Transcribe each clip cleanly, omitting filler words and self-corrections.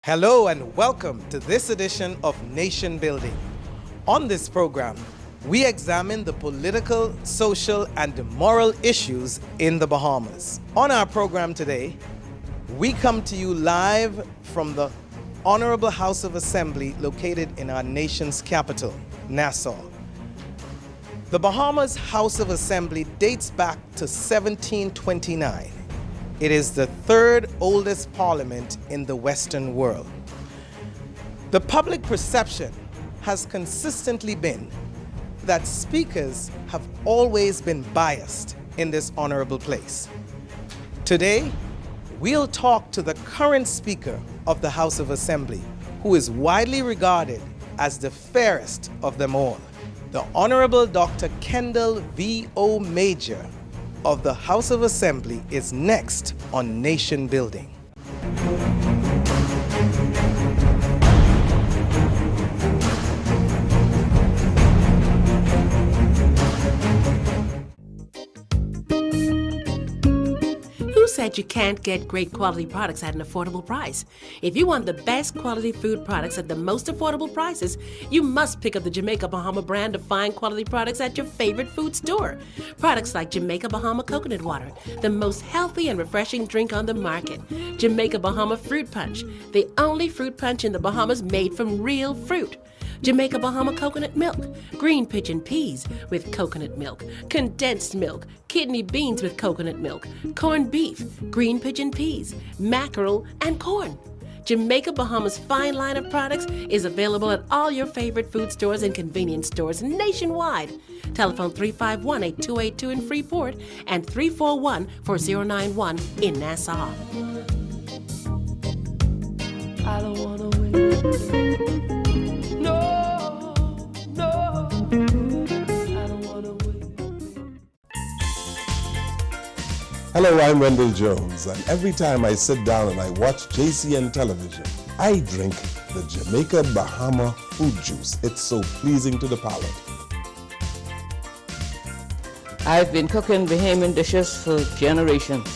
Hello and welcome to this edition of Nation Building. On this program, we examine the political, social, and moral issues in the Bahamas. On our program today, we come to you live from the Honorable House of Assembly located in our nation's capital, Nassau. The Bahamas House of Assembly dates back to 1729. It is the third oldest parliament in the Western world. The public perception has consistently been that speakers have always been biased in this honorable place. Today, we'll talk to the current Speaker of the House of Assembly, who is widely regarded as the fairest of them all. The Honorable Dr. Kendal V.O. Major of the House of Assembly is next on Nation Building. Who said you can't get great quality products at an affordable price? If you want the best quality food products at the most affordable prices, you must pick up the Jamaica Bahama brand of fine quality products at your favorite food store. Products like Jamaica Bahama coconut water, the most healthy and refreshing drink on the market. Jamaica Bahama fruit punch, the only fruit punch in the Bahamas made from real fruit. Jamaica Bahama coconut milk, green pigeon peas with coconut milk, condensed milk, kidney beans with coconut milk, corned beef, green pigeon peas, mackerel, and corn. Jamaica Bahama's fine line of products is available at all your favorite food stores and convenience stores nationwide. Telephone 351-8282 in Freeport and 341-4091 in Nassau. I don't wanna wait. No, no. I don't wanna wait. Hello, I'm Wendell Jones, and every time I sit down and I watch JCN television, I drink the Jamaica Bahama fruit juice. It's so pleasing to the palate. I've been cooking Bahamian dishes for generations.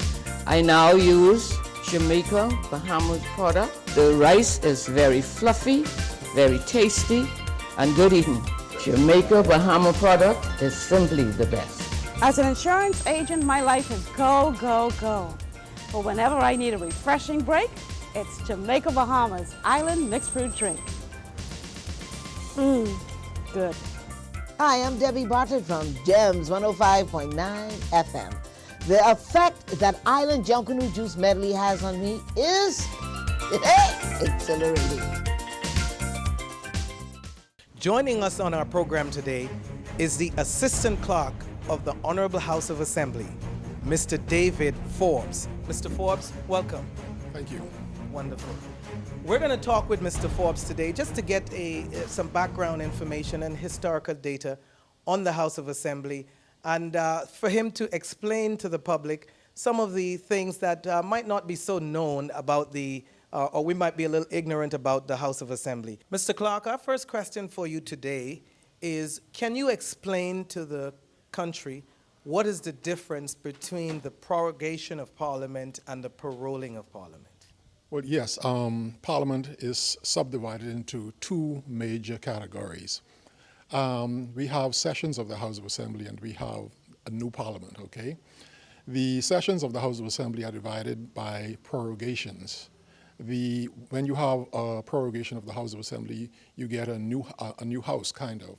I now use Jamaica Bahama product. The rice is very fluffy, very tasty, and good eating. Jamaica Bahama product is simply the best. As an insurance agent, my life is go, go, go. But whenever I need a refreshing break, it's Jamaica Bahamas Island Mixed Fruit Drink. Good. Hi, I'm Debbie Bartlett from GEMS 105.9 FM. The effect that Island Junkanoo Juice Medley has on me is exhilarating. Joining us on our program today is the Assistant Clerk of the Honorable House of Assembly, Mr. David Forbes. Mr. Forbes, welcome. Thank you. Wonderful. We're going to talk with Mr. Forbes today just to get some background information and historical data on the House of Assembly, and for him to explain to the public some of the things that might not be so known about or we might be a little ignorant about the House of Assembly. Mr. Clark, our first question for you today is, can you explain to the country what is the difference between the prorogation of Parliament and the paroling of Parliament? Well, yes, Parliament is subdivided into two major categories. We have sessions of the House of Assembly and we have a new Parliament, okay? The sessions of the House of Assembly are divided by prorogations. When you have a prorogation of the House of Assembly, you get a new house, kind of.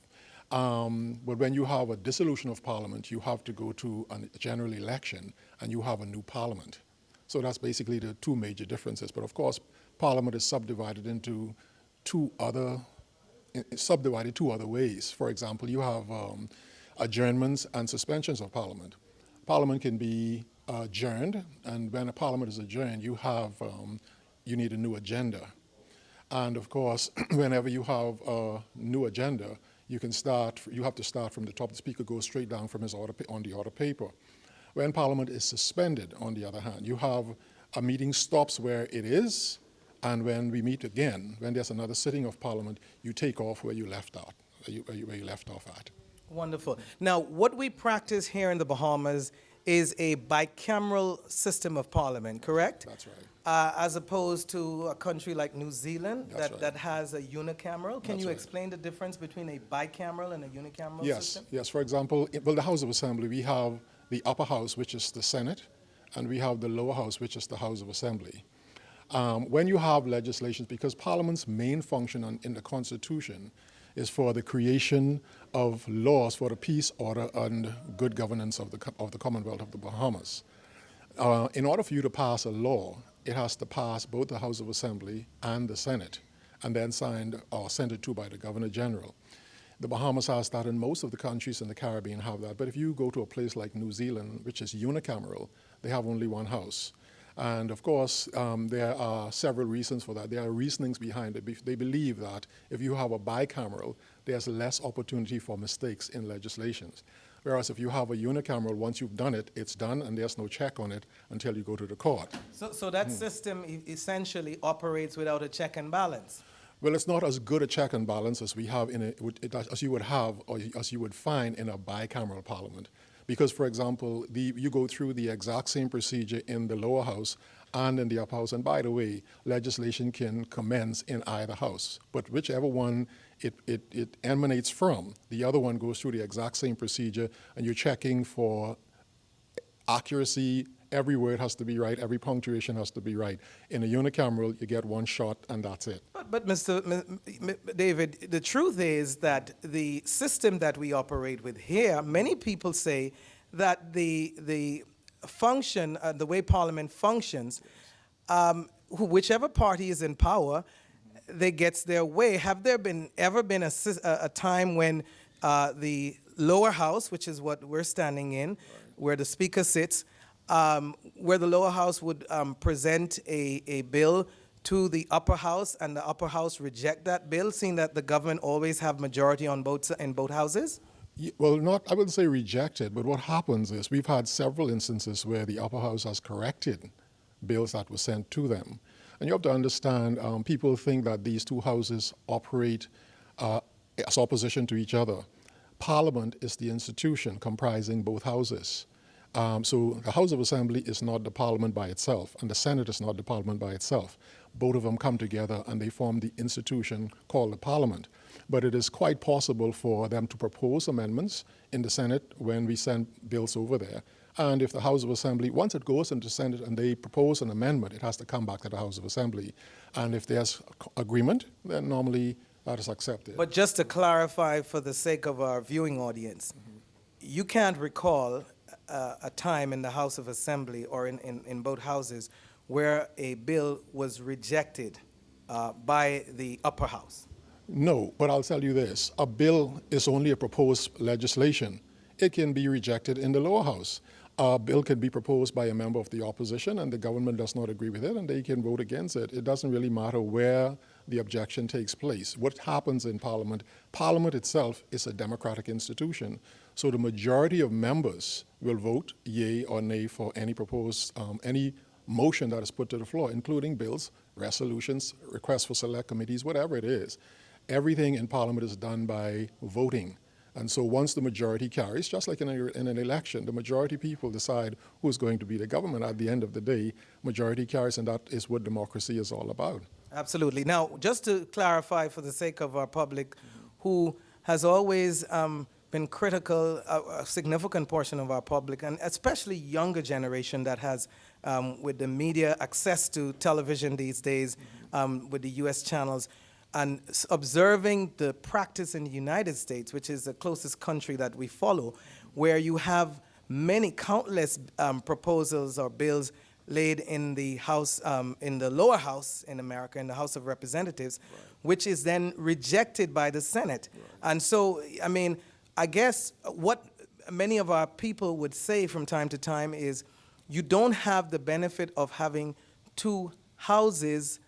But when you have a dissolution of Parliament, you have to go to a general election and you have a new Parliament. So that's basically the two major differences. But of course, Parliament is subdivided into two other ways. For example, you have adjournments and suspensions of Parliament. Parliament can be adjourned, and when a Parliament is adjourned, you need a new agenda. And of course, whenever you have a new agenda, you have to start from the top. The Speaker goes straight down from his order on the order paper. When Parliament is suspended, on the other hand, you have a meeting stops where it is, and when we meet again, when there's another sitting of Parliament, you take off where you left off at. Wonderful. Now, what we practice here in the Bahamas is a bicameral system of parliament, correct? That's right. As opposed to a country like New Zealand That's right. that has a unicameral. Can That's you right. explain the difference between a bicameral and a unicameral Yes, system? yes. For example, the House of Assembly, we have the upper house, which is the Senate, and we have the lower house, which is the House of Assembly. When you have legislation, because Parliament's main function in the Constitution is for the creation of laws for the peace, order, and good governance of the Commonwealth of the Bahamas. In order for you to pass a law, it has to pass both the House of Assembly and the Senate, and then signed or sent it to by the Governor General. The Bahamas has that, and most of the countries in the Caribbean have that. But if you go to a place like New Zealand, which is unicameral, they have only one house. And of course, there are several reasons for that. There are reasonings behind it. They believe that if you have a bicameral, there's less opportunity for mistakes in legislations. Whereas if you have a unicameral, once you've done it, it's done, and there's no check on it until you go to the court. So that system essentially operates without a check and balance. Well, it's not as good a check and balance as we have as you would have or as you would find in a bicameral parliament. Because, for example, you go through the exact same procedure in the lower house and in the upper house. And by the way, legislation can commence in either house. But whichever one it emanates from, the other one goes through the exact same procedure, and you're checking for accuracy. Every word has to be right. Every punctuation has to be right. In a unicameral, you get one shot, and that's it. But David, the truth is that the system that we operate with here, many people say that the function, the way Parliament functions, whichever party is in power, they gets their way. Have there ever been a time when the lower house, which is what we're standing in, where the speaker sits, where the lower house would present a bill to the upper house, and the upper house reject that bill, seeing that the government always have majority in both houses? Well, I wouldn't say rejected, but what happens is we've had several instances where the upper house has corrected bills that were sent to them. And you have to understand, people think that these two houses operate as opposition to each other. Parliament is the institution comprising both houses. So the House of Assembly is not the Parliament by itself, and the Senate is not the Parliament by itself. Both of them come together and they form the institution called the Parliament. But it is quite possible for them to propose amendments in the Senate when we send bills over there. And if the House of Assembly, once it goes into Senate and they propose an amendment, it has to come back to the House of Assembly. And if there's agreement, then normally that is accepted. But just to clarify for the sake of our viewing audience, you can't recall a time in the House of Assembly or in both houses where a bill was rejected by the upper house? No, but I'll tell you this. A bill is only a proposed legislation. It can be rejected in the lower house. A bill can be proposed by a member of the opposition and the government does not agree with it and they can vote against it. It doesn't really matter where the objection takes place. What happens in Parliament, Parliament itself is a democratic institution. So the majority of members will vote yea or nay for any proposed, any motion that is put to the floor, including bills, resolutions, requests for select committees, whatever it is. Everything in Parliament is done by voting. And so once the majority carries, just like in an election, the majority people decide who's going to be the government at the end of the day. Majority carries, and that is what democracy is all about. Absolutely. Now, just to clarify for the sake of our public, who has always been critical, a significant portion of our public, and especially younger generation that has, with the media, access to television these days, with the U.S. channels, and observing the practice in the United States, which is the closest country that we follow, where you have many, countless proposals or bills laid in the House, in the lower house in America, in the House of Representatives, which is then rejected by the Senate. And so, I mean, I guess what many of our people would say from time to time is you don't have the benefit of having two houses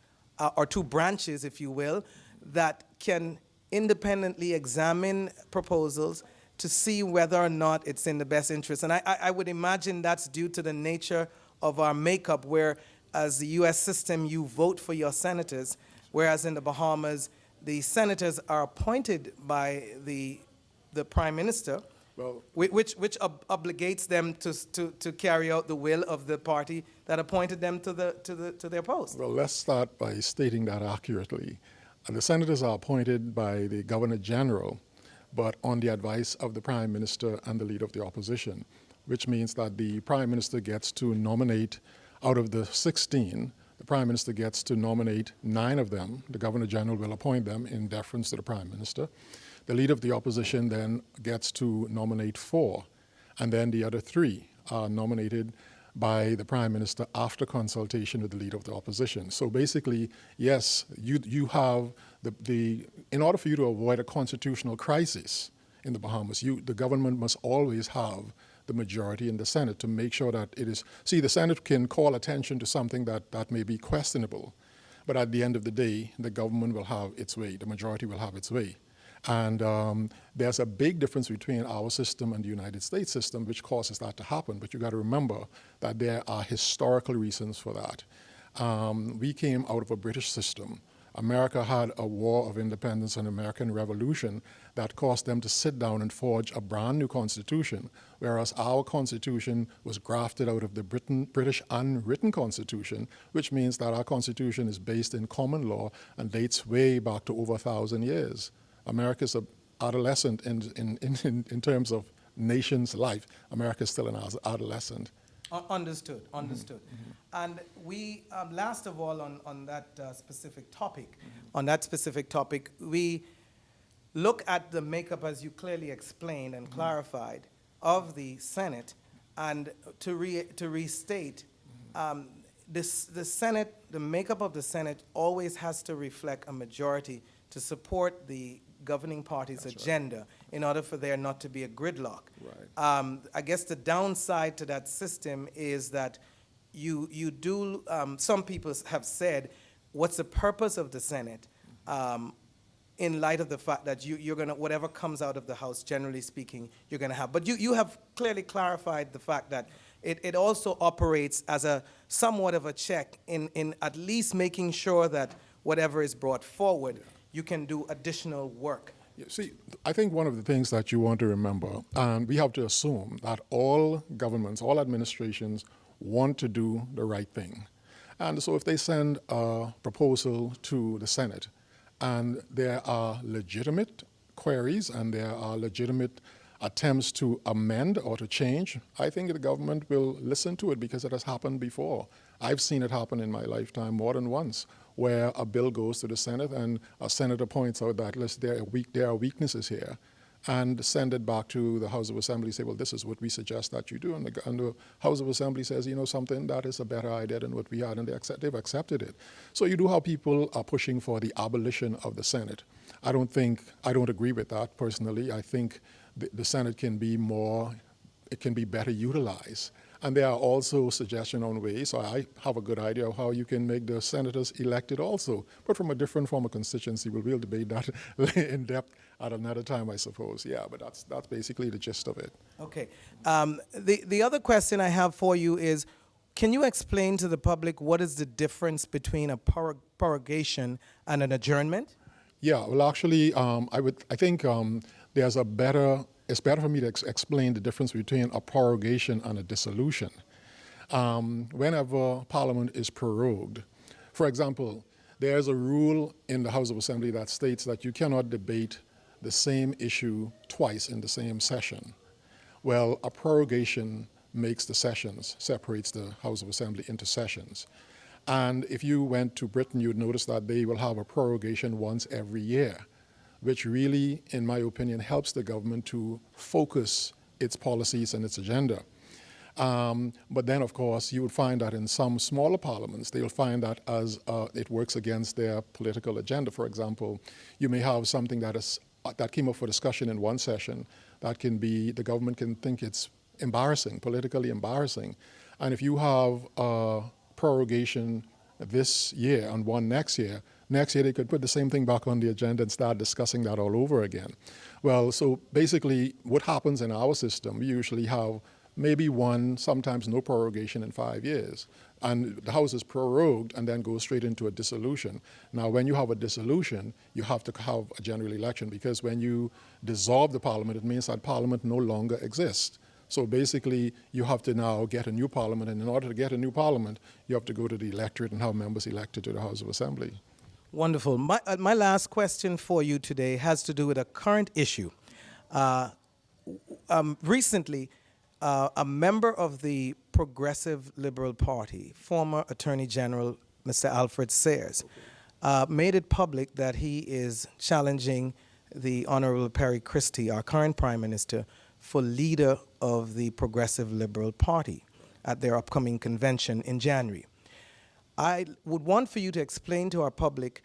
or two branches, if you will, that can independently examine proposals to see whether or not it's in the best interest. And I would imagine that's due to the nature of our makeup, where as the U.S. system, you vote for your senators, whereas in the Bahamas, the senators are appointed by the Prime Minister, Well, which obligates them to carry out the will of the party that appointed them to their post. well, let's start by stating that accurately. The senators are appointed by the Governor General, but on the advice of the Prime Minister and the Leader of the Opposition, which means that the Prime Minister gets to nominate, out of the 16, the Prime Minister gets to nominate 9 of them. The Governor General will appoint them in deference to the Prime Minister. The Leader of the Opposition then gets to nominate 4, and then the other 3 are nominated by the Prime Minister after consultation with the Leader of the Opposition. So basically, yes, you have in order for you to avoid a constitutional crisis in the Bahamas, the government must always have the majority in the Senate to make sure that it is. See, the Senate can call attention to something that may be questionable, but at the end of the day, the government will have its way, the majority will have its way. And there's a big difference between our system and the United States system, which causes that to happen. But you got to remember that there are historical reasons for that. We came out of a British system. America had a war of independence and American Revolution that caused them to sit down and forge a brand new constitution, whereas our constitution was grafted out of the British unwritten constitution, which means that our constitution is based in common law and dates way back to over 1,000 years. America's an adolescent in terms of nation's life. America's still an adolescent. Understood. Mm-hmm. And we, last of all, on that specific topic, we look at the makeup, as you clearly explained and clarified, of the Senate, and to restate, the Senate, the makeup of the Senate always has to reflect a majority to support the governing party's agenda in order for there not to be a gridlock. Right. I guess the downside to that system is that you do, some people have said, what's the purpose of the Senate in light of the fact that you're going to, whatever comes out of the House, generally speaking, you're going to have. But you have clearly clarified the fact that it also operates as a somewhat of a check in at least making sure that whatever is brought forward, you can do additional work. Yeah, see, I think one of the things that you want to remember, and we have to assume that all governments, all administrations want to do the right thing. And so if they send a proposal to the Senate and there are legitimate queries and there are legitimate attempts to amend or to change, I think the government will listen to it because it has happened before. I've seen it happen in my lifetime more than once, where a bill goes to the Senate and a senator points out that there are weaknesses here, and send it back to the House of Assembly, say, well, this is what we suggest that you do. And the House of Assembly says, you know, something that is a better idea than what we had, and they've accepted it. So you do have people are pushing for the abolition of the Senate. I don't agree with that personally. I think the Senate can be better utilized. And there are also suggestions on ways, so I have a good idea of how you can make the senators elected also, but from a different form of constituency. We'll debate that in depth at another time, I suppose. Yeah, but that's basically the gist of it. Okay. The other question I have for you is, can you explain to the public what is the difference between a prorogation and an adjournment? Yeah, well, actually, I think it's better for me to explain the difference between a prorogation and a dissolution. Whenever Parliament is prorogued, for example, there's a rule in the House of Assembly that states that you cannot debate the same issue twice in the same session. Well, a prorogation makes the sessions, separates the House of Assembly into sessions. And if you went to Britain, you'd notice that they will have a prorogation once every year, which really, in my opinion, helps the government to focus its policies and its agenda. But then, of course, you would find that in some smaller parliaments, they'll find that as it works against their political agenda. For example, you may have something that came up for discussion in one session that the government can think it's embarrassing, politically embarrassing. And if you have a prorogation this year and one next year they could put the same thing back on the agenda and start discussing that all over again. Well, so basically what happens in our system, we usually have maybe one, sometimes no prorogation in 5 years. And the House is prorogued and then goes straight into a dissolution. Now, when you have a dissolution, you have to have a general election, because when you dissolve the parliament, it means that parliament no longer exists. So basically, you have to now get a new parliament, and in order to get a new parliament, you have to go to the electorate and have members elected to the House of Assembly. Wonderful. My last question for you today has to do with a current issue. Recently, a member of the Progressive Liberal Party, former Attorney General Mr. Alfred Sayers, made it public that he is challenging the Honorable Perry Christie, our current Prime Minister, for leader of the Progressive Liberal Party at their upcoming convention in January. I would want for you to explain to our public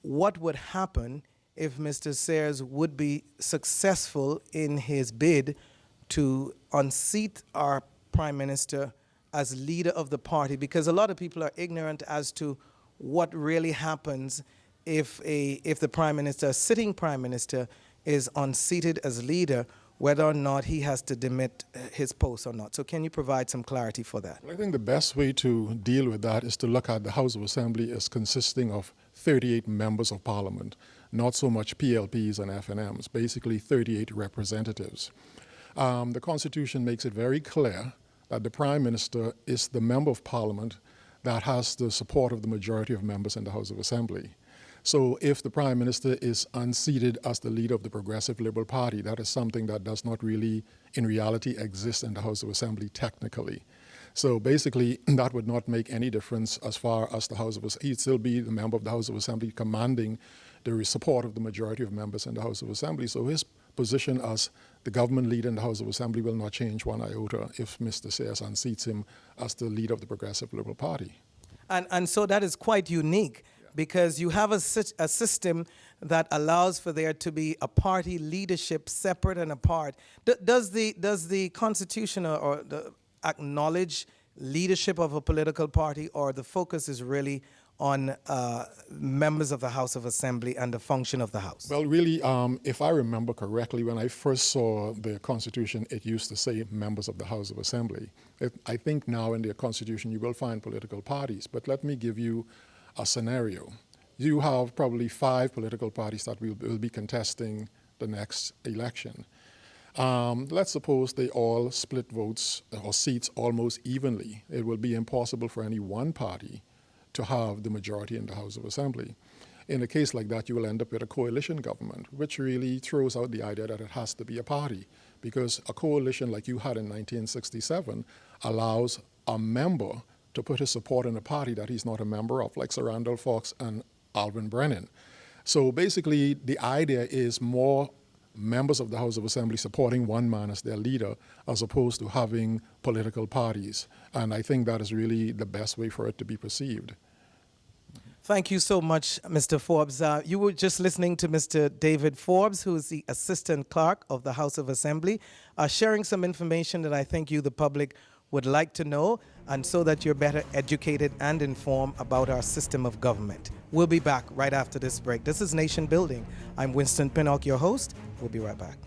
what would happen if Mr. Sayers would be successful in his bid to unseat our Prime Minister as leader of the party, because a lot of people are ignorant as to what really happens if the Prime Minister, a sitting Prime Minister, is unseated as leader, whether or not he has to demit his post or not. So can you provide some clarity for that? Well, I think the best way to deal with that is to look at the House of Assembly as consisting of 38 members of Parliament, not so much PLPs and FNMs, basically 38 representatives. The Constitution makes it very clear that the Prime Minister is the member of Parliament that has the support of the majority of members in the House of Assembly. So if the Prime Minister is unseated as the leader of the Progressive Liberal Party, that is something that does not really, in reality, exist in the House of Assembly technically. So basically, that would not make any difference as far as the House of Assembly. He'd still be the member of the House of Assembly commanding the support of the majority of members in the House of Assembly. So his position as the government leader in the House of Assembly will not change one iota if Mr. Sayers unseats him as the leader of the Progressive Liberal Party. And so that is quite unique, because you have a system that allows for there to be a party leadership separate and apart. Does the Constitution or acknowledge leadership of a political party, or the focus is really on members of the House of Assembly and the function of the House? Well, really, if I remember correctly, when I first saw the Constitution, it used to say members of the House of Assembly. I think now in the Constitution you will find political parties, but let me give you a scenario. You have probably 5 political parties that will be contesting the next election. Let's suppose they all split votes or seats almost evenly. It will be impossible for any one party to have the majority in the House of Assembly. In a case like that, you will end up with a coalition government, which really throws out the idea that it has to be a party, because a coalition like you had in 1967 allows a member to put his support in a party that he's not a member of, like Sir Randolph Fox and Alvin Brennan. So basically, the idea is more members of the House of Assembly supporting one man as their leader, as opposed to having political parties. And I think that is really the best way for it to be perceived. Thank you so much, Mr. Forbes. You were just listening to Mr. David Forbes, who is the Assistant Clerk of the House of Assembly, sharing some information that I think you, the public, would like to know, and so that you're better educated and informed about our system of government. We'll be back right after this break. This is Nation Building. I'm Winston Pinnock, your host. We'll be right back.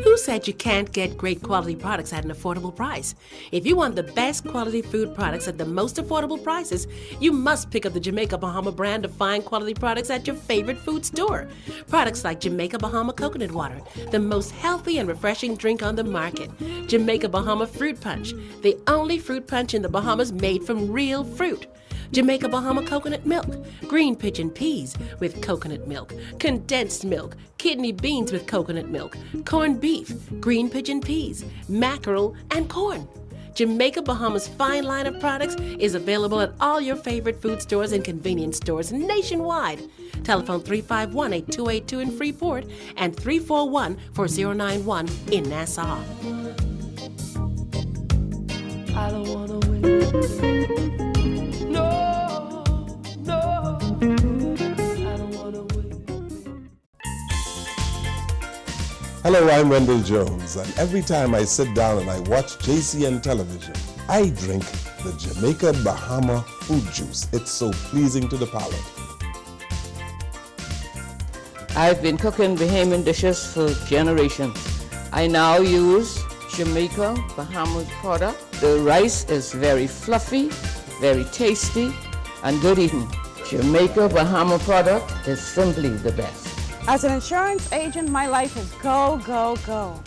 Who said you can't get great quality products at an affordable price? If you want the best quality food products at the most affordable prices, you must pick up the Jamaica Bahama brand of fine quality products at your favorite food store. Products like Jamaica Bahama Coconut Water, the most healthy and refreshing drink on the market. Jamaica Bahama Fruit Punch, the only fruit punch in the Bahamas made from real fruit. Jamaica Bahama Coconut Milk, green pigeon peas with coconut milk, condensed milk, kidney beans with coconut milk, corned beef, green pigeon peas, mackerel, and corn. Jamaica Bahama's fine line of products is available at all your favorite food stores and convenience stores nationwide. Telephone 351-8282 in Freeport and 341-4091 in Nassau. I don't wanna wait. No, I don't wanna wait. Hello, I'm Wendell Jones, and every time I sit down and I watch JCN television, I drink the Jamaica Bahama fruit juice. It's so pleasing to the palate. I've been cooking Bahamian dishes for generations. I now use Jamaica Bahamas product. The rice is very fluffy, very tasty, and good eating. Jamaica Bahama product is simply the best. As an insurance agent, my life is go, go, go.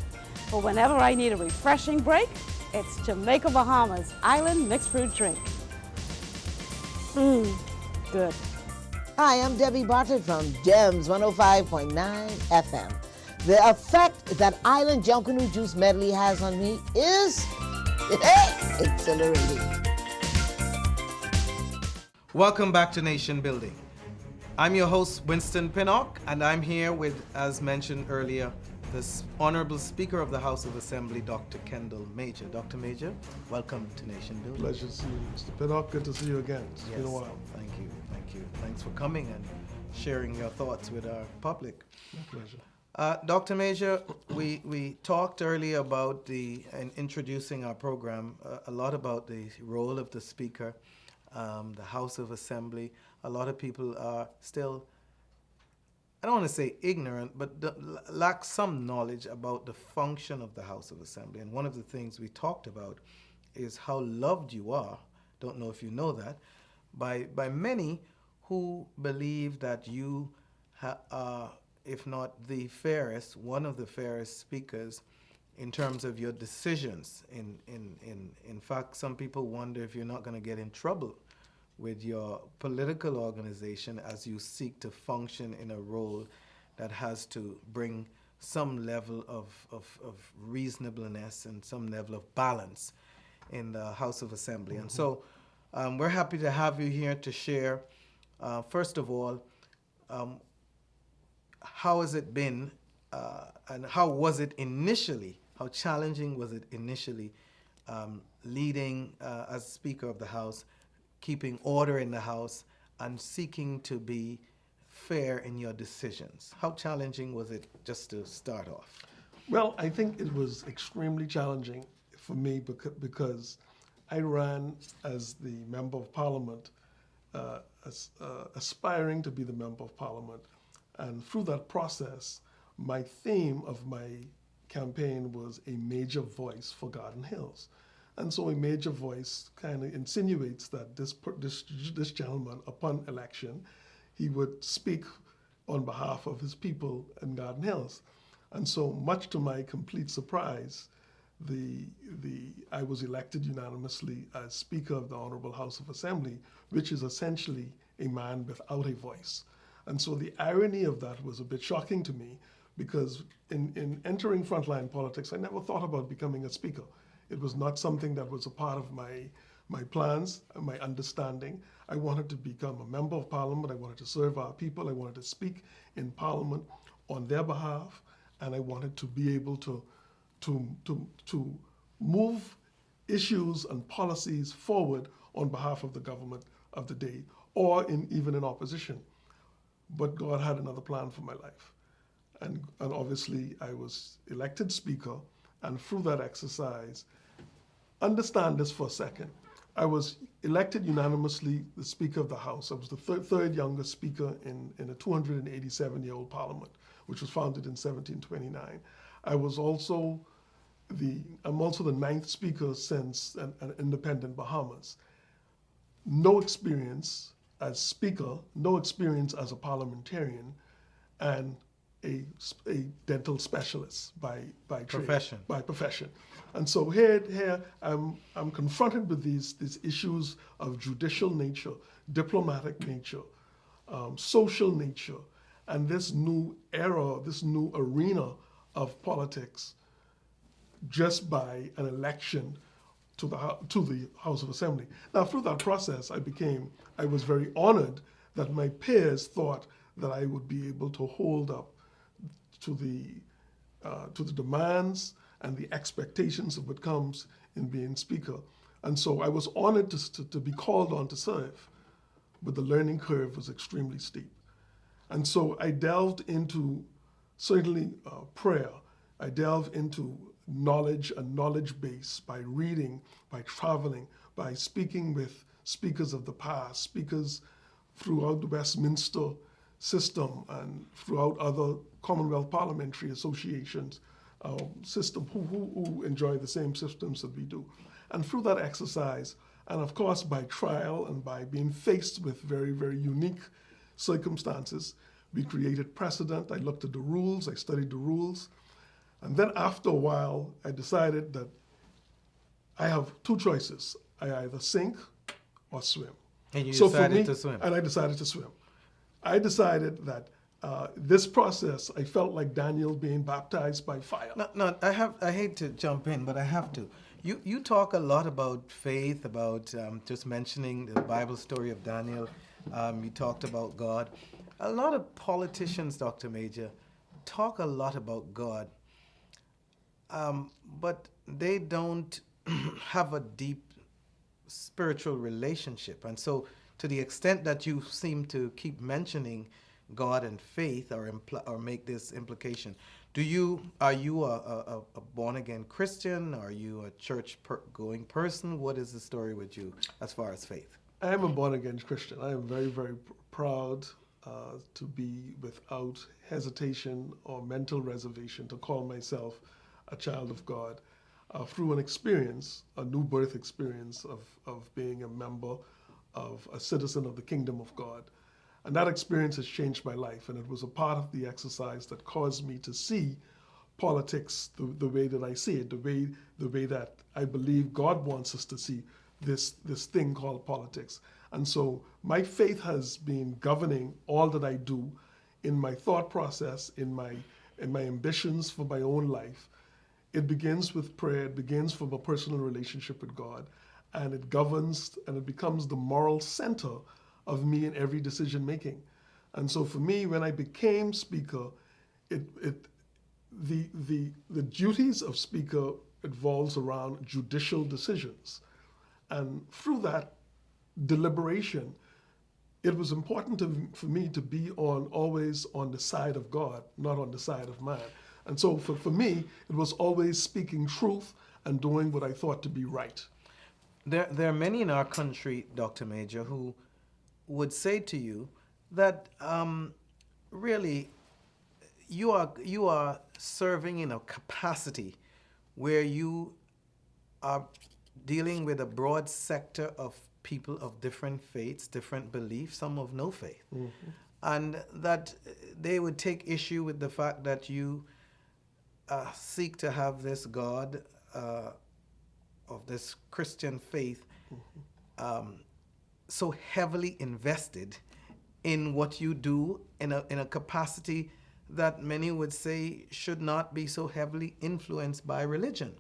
But whenever I need a refreshing break, it's Jamaica Bahamas Island Mixed Fruit Drink. Good. Hi, I'm Debbie Bartlett from GEMS 105.9 FM. The effect that Island Junkanoo Juice medley has on me is exhilarating. Welcome back to Nation Building. I'm your host, Winston Pinnock, and I'm here with, as mentioned earlier, the Honorable Speaker of the House of Assembly, Dr. Kendal Major. Dr. Major, welcome to Nation Building. Pleasure to see you, Mr. Pinnock. Good to see you again. It's been a while. Thank you. Thanks for coming and sharing your thoughts with our public. My pleasure. Dr. Major, we talked earlier about in introducing our program, a lot about the role of the Speaker, the House of Assembly. A lot of people are still, I don't want to say ignorant, but lack some knowledge about the function of the House of Assembly. And one of the things we talked about is how loved you are, don't know if you know that, by many who believe that you are, if not the fairest, one of the fairest speakers in terms of your decisions. In fact, some people wonder if you're not going to get in trouble with your political organization as you seek to function in a role that has to bring some level of reasonableness and some level of balance in the House of Assembly. And so we're happy to have you here to share, first of all, how has it been and how was it initially, how challenging was it initially leading as Speaker of the House, keeping order in the House, and seeking to be fair in your decisions? How challenging was it, just to start off? Well, I think it was extremely challenging for me because I ran as the Member of Parliament, aspiring to be the Member of Parliament. And through that process, my theme of my campaign was a major voice for Garden Hills. And so a major voice kind of insinuates that this gentleman, upon election, he would speak on behalf of his people in Garden Hills. And so, much to my complete surprise, I was elected unanimously as Speaker of the Honorable House of Assembly, which is essentially a man without a voice. And so the irony of that was a bit shocking to me, because in entering frontline politics, I never thought about becoming a speaker. It was not something that was a part of my plans, my understanding. I wanted to become a member of Parliament. I wanted to serve our people. I wanted to speak in Parliament on their behalf, and I wanted to be able to move issues and policies forward on behalf of the government of the day, or even in opposition. But God had another plan for my life. And obviously, I was elected Speaker, and through that exercise, understand this for a second. I was elected unanimously the Speaker of the House. I was the third youngest Speaker in a 287-year-old Parliament, which was founded in 1729. I'm also the ninth Speaker since an independent Bahamas. No experience as Speaker, no experience as a parliamentarian, and a dental specialist by trade, by profession. And so here I'm confronted with these issues of judicial nature, diplomatic nature, social nature, and this new era, this new arena of politics, just by an election to the House of Assembly. Now, through that process, I was very honored that my peers thought that I would be able to hold up to the demands and the expectations of what comes in being Speaker. And so I was honored to be called on to serve, but the learning curve was extremely steep. And so I delved into, certainly prayer, I delved into knowledge and knowledge base by reading, by traveling, by speaking with speakers of the past, speakers throughout the Westminster system and throughout other Commonwealth parliamentary associations system who enjoy the same systems that we do. And through that exercise, and of course by trial and by being faced with very, very unique circumstances, we created precedent. I looked at the rules, I studied the rules, and then after a while, I decided that I have two choices. I either sink or swim. And you So decided to swim. And I decided to swim. I decided that this process, I felt like Daniel being baptized by fire. No, I hate to jump in, but I have to. You talk a lot about faith, about just mentioning the Bible story of Daniel. You talked about God. A lot of politicians, Dr. Major, talk a lot about God, but they don't have a deep spiritual relationship. And so to the extent that you seem to keep mentioning God and faith or make this implication, are you a born-again Christian? Are you a church-going person? What is the story with you as far as faith? I am a born-again Christian. I am very, very proud to be without hesitation or mental reservation to call myself a child of God through an experience, a new birth experience of being a member of a citizen of the kingdom of God. And that experience has changed my life, and it was a part of the exercise that caused me to see politics the way that I see it, the way that I believe God wants us to see this thing called politics. And so my faith has been governing all that I do in my thought process, in my ambitions for my own life. It begins with prayer, it begins from a personal relationship with God, and it governs and it becomes the moral center of me in every decision making. And so for me, when I became speaker, the duties of speaker revolves around judicial decisions. And through that deliberation, it was important for me to be always on the side of God, not on the side of man. And so for me, it was always speaking truth and doing what I thought to be right. There are many in our country, Dr. Major, who would say to you that really you are serving in a capacity where you are dealing with a broad sector of people of different faiths, different beliefs, some of no faith. Mm-hmm. And that they would take issue with the fact that you seek to have this God of this Christian faith so heavily invested in what you do in a capacity that many would say should not be so heavily influenced by religion.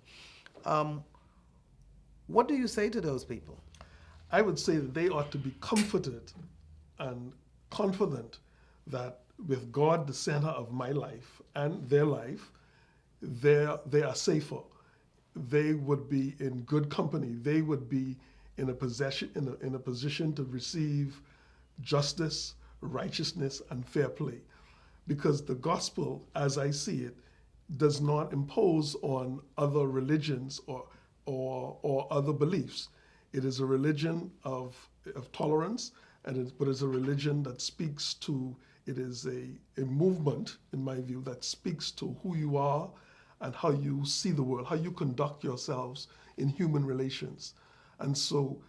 What do you say to those people? I would say that they ought to be comforted and confident that with God the center of my life and their life, they are safer. They would be in good company. They would be in a position to receive justice, righteousness, and fair play. Because the gospel, as I see it, does not impose on other religions or other beliefs. It is a religion of tolerance, but it's a religion that speaks to, it is a movement, in my view, that speaks to who you are and how you see the world, how you conduct yourselves in human relations. And so,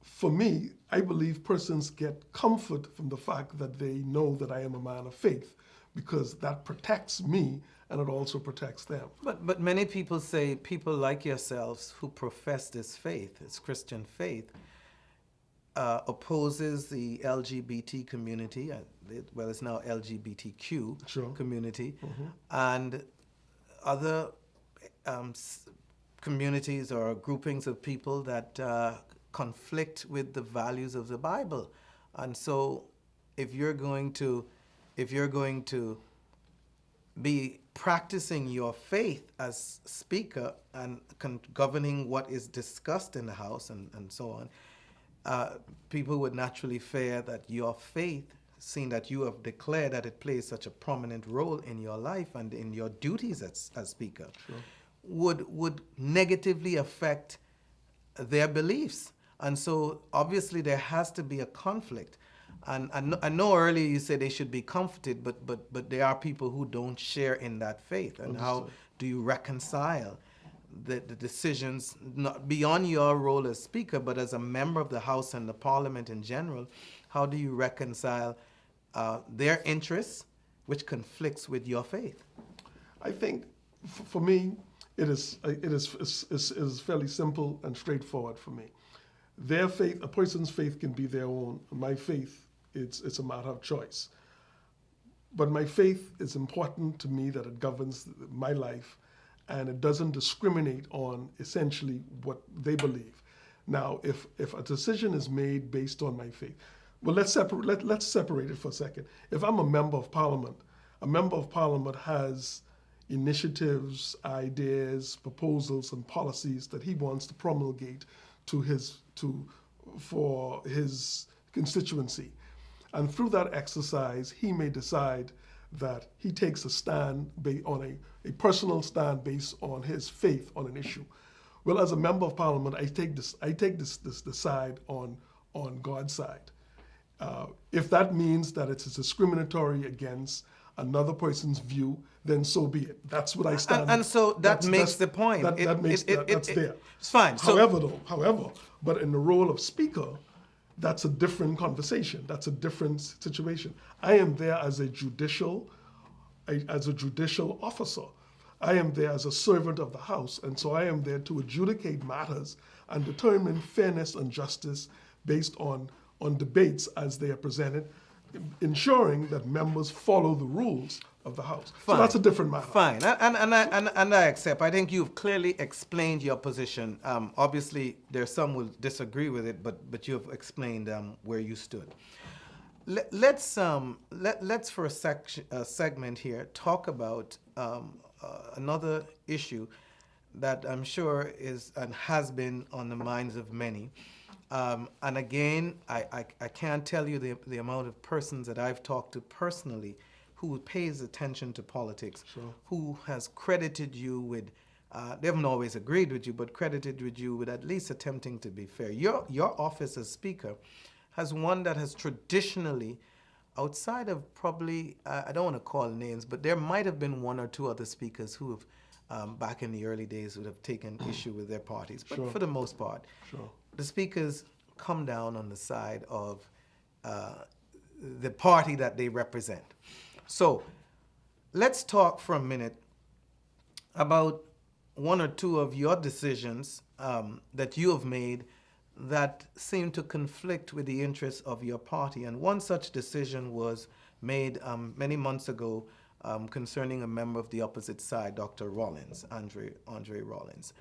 for me, I believe persons get comfort from the fact that they know that I am a man of faith, because that protects me and it also protects them. But many people say, people like yourselves who profess this faith, this Christian faith, opposes the LGBT community, well, it's now LGBTQ Sure. community, and other communities or groupings of people that conflict with the values of the Bible. And so if you're going to be practicing your faith as speaker and governing what is discussed in the House and so on, people would naturally fear that your faith, seeing that you have declared that it plays such a prominent role in your life and in your duties as speaker, sure, would negatively affect their beliefs. And so obviously there has to be a conflict. And I know earlier you said they should be comforted, but there are people who don't share in that faith. And how do you reconcile the decisions, not beyond your role as Speaker, but as a member of the House and the Parliament in general? How do you reconcile their interests, which conflicts with your faith? I think for me, it is fairly simple and straightforward for me. Their faith, a person's faith can be their own. My faith, it's a matter of choice. But my faith is important to me, that it governs my life, and it doesn't discriminate on essentially what they believe. Now, if a decision is made based on my faith, well, let's separate it for a second. If I'm a member of Parliament has initiatives, ideas, proposals, and policies that he wants to promulgate for his constituency. And through that exercise, he may decide that he takes a stand on a personal stand based on his faith on an issue. Well, as a member of Parliament, I take the side on God's side. If that means that it's discriminatory against another person's view, then so be it. That's what I stand. And so that makes the point. That's there. It's fine. However, but in the role of Speaker, that's a different conversation. That's a different situation. I am there as a judicial officer. I am there as a servant of the House, and so I am there to adjudicate matters and determine fairness and justice based on debates as they are presented, ensuring that members follow the rules of the House. Fine. So that's a different matter. Fine, and I accept. I think you've clearly explained your position. Obviously, there's some will disagree with it, but you've explained where you stood. Let's for a segment here talk about another issue that I'm sure is and has been on the minds of many. And again, I can't tell you the amount of persons that I've talked to personally who pays attention to politics, Sure. who has credited you with, they haven't always agreed with you, but credited with you with at least attempting to be fair. Your office as Speaker has one that has traditionally, outside of probably, I don't want to call names, but there might have been one or two other speakers who have, back in the early days, would have taken issue with their parties. But Sure. for the most part, Sure. the speakers come down on the side of the party that they represent. So let's talk for a minute about one or two of your decisions that you have made that seem to conflict with the interests of your party. And one such decision was made many months ago concerning a member of the opposite side, Dr. Rollins, Andre Rollins.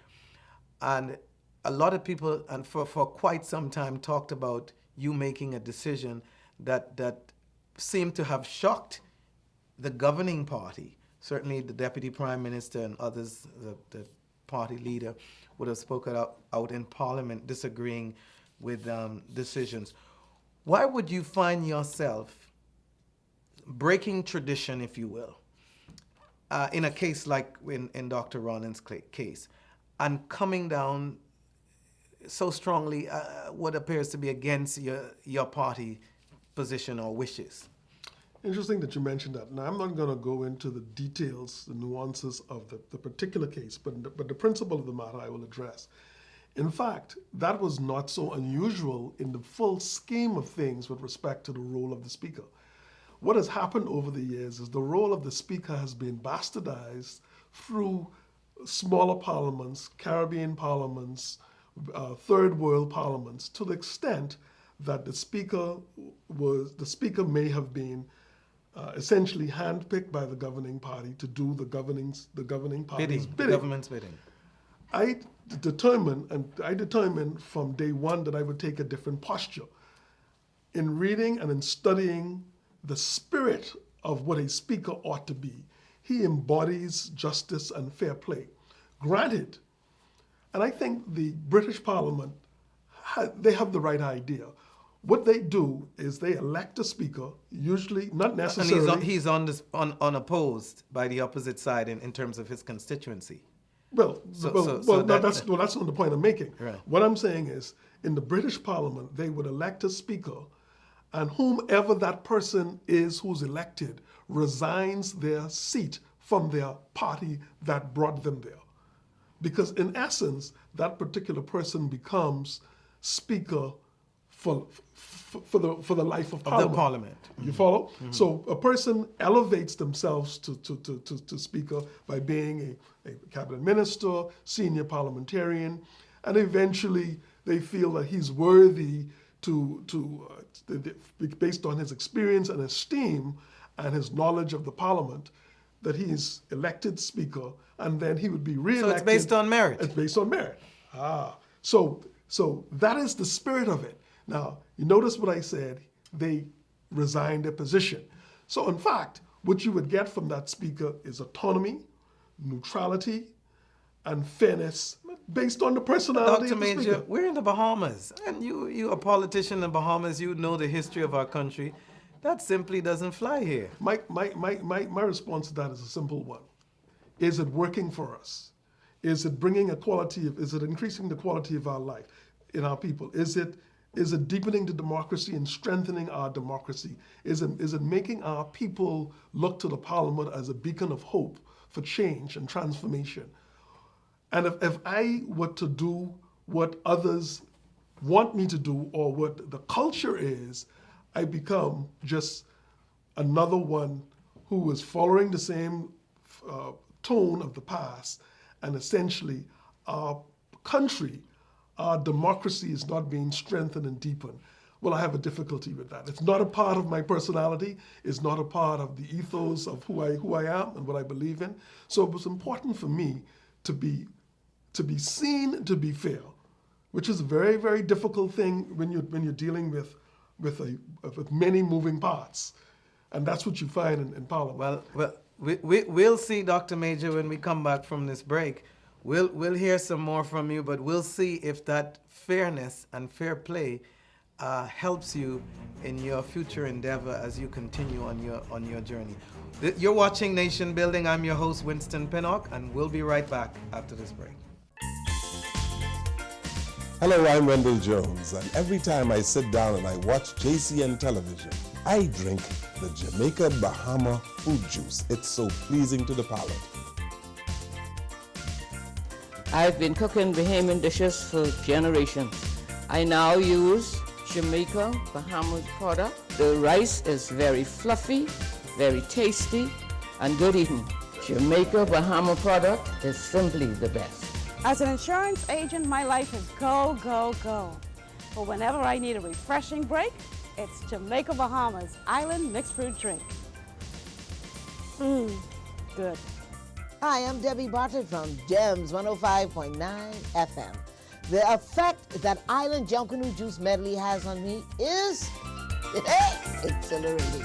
And a lot of people, and for quite some time, talked about you making a decision that seemed to have shocked the governing party. Certainly the Deputy Prime Minister and others, the party leader, would have spoken out in Parliament disagreeing with decisions. Why would you find yourself breaking tradition, if you will, in a case like in Dr. Rollins' case, and coming down so strongly what appears to be against your party position or wishes? Interesting that you mentioned that. Now, I'm not going to go into the details, the nuances of the particular case, but the principle of the matter I will address. In fact, that was not so unusual in the full scheme of things with respect to the role of the Speaker. What has happened over the years is the role of the Speaker has been bastardized through smaller parliaments, Caribbean parliaments, third world parliaments, to the extent that the Speaker may have been essentially handpicked by the governing party to do the governing party's bidding. Government's bidding. I determined from day one that I would take a different posture. In reading and in studying the spirit of what a speaker ought to be, he embodies justice and fair play. Granted, and I think the British Parliament, they have the right idea. What they do is they elect a speaker, usually not necessarily. And he's unopposed by the opposite side in terms of his constituency. That's not the point I'm making. Right. What I'm saying is, in the British Parliament, they would elect a speaker, and whomever that person is who's elected resigns their seat from their party that brought them there. Because in essence, that particular person becomes speaker for the life of Parliament. the Parliament. You follow? So a person elevates themselves to speaker by being a cabinet minister, senior parliamentarian, and eventually they feel that he's worthy based on his experience and esteem and his knowledge of the Parliament, that he is elected speaker, and then he would be re-elected. So it's based on merit. It's based on merit. So that is the spirit of it. Now, you notice what I said, they resigned their position. So in fact, what you would get from that speaker is autonomy, neutrality, and fairness based on the personality Dr. of the Major, speaker. we're in the Bahamas, and you a politician in the Bahamas, you know the history of our country. That simply doesn't fly here. My response to that is a simple one. Is it working for us? Is it bringing is it increasing the quality of our life in our people? Is it deepening the democracy and strengthening our democracy? Is it making our people look to the Parliament as a beacon of hope for change and transformation? And if I were to do what others want me to do or what the culture is, I become just another one who is following the same tone of the past, and essentially our country, our democracy is not being strengthened and deepened. Well, I have a difficulty with that. It's not a part of my personality. It's not a part of the ethos of who I am and what I believe in. So it was important for me to be seen to be fair, which is a very, very difficult thing when you're dealing with many moving parts, and that's what you find in Parliament. Well, we'll see, Dr. Major, when we come back from this break. We'll hear some more from you, but we'll see if that fairness and fair play helps you in your future endeavor as you continue on your journey. You're watching Nation Building. I'm your host, Winston Pinnock, and we'll be right back after this break. Hello, I'm Wendell Jones, and every time I sit down and I watch JCN television, I drink the Jamaica Bahama fruit juice. It's so pleasing to the palate. I've been cooking Bahamian dishes for generations. I now use Jamaica Bahamas product. The rice is very fluffy, very tasty, and good eating. Jamaica Bahama product is simply the best. As an insurance agent, my life is go, go, go. But whenever I need a refreshing break, it's Jamaica Bahamas Island Mixed Fruit Drink. Good. Hi, I'm Debbie Bartlett from Gems 105.9 FM. The effect that Island Junkanoo Juice medley has on me is exhilarating.